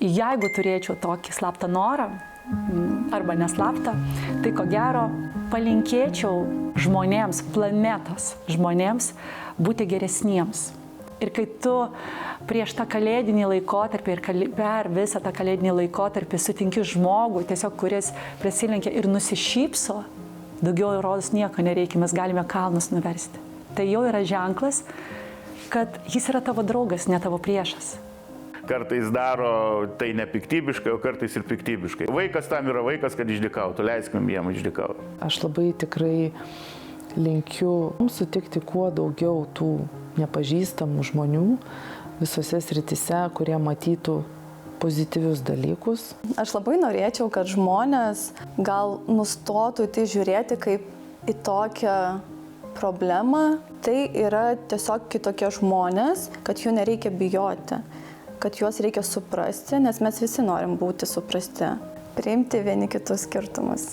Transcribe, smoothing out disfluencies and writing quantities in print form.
jeigu turėčiau tokį slaptą norą, arba neslaptą, tai ko gero palinkėčiau žmonėms, planetos žmonėms, būti geresniems. Ir kai tu prieš tą kalėdinį laikotarpį ir per visą tą kalėdinį laikotarpį sutinki žmogų, tiesiog kuris prasilenkia ir nusišypso, daugiau rodos nieko nereikia, mes galime kalnus nuversti. Tai jau yra ženklas, kad jis yra tavo draugas, ne tavo priešas. Kartais daro tai nepiktybiškai, o kartais ir piktybiškai. Vaikas tam yra vaikas, kad išdykautų, leiskim jiem išdykauti. Aš labai tikrai linkiu sutikti kuo daugiau tų nepažįstamų žmonių visose srityse, kurie matytų pozityvius dalykus. Aš labai norėčiau, kad žmonės gal nustotų tai žiūrėti kaip į tokią problemą. Tai yra tiesiog kitokie žmonės, kad jų nereikia bijoti, kad juos reikia suprasti, nes mes visi norim būti suprasti, priimti vieni kitus skirtumus.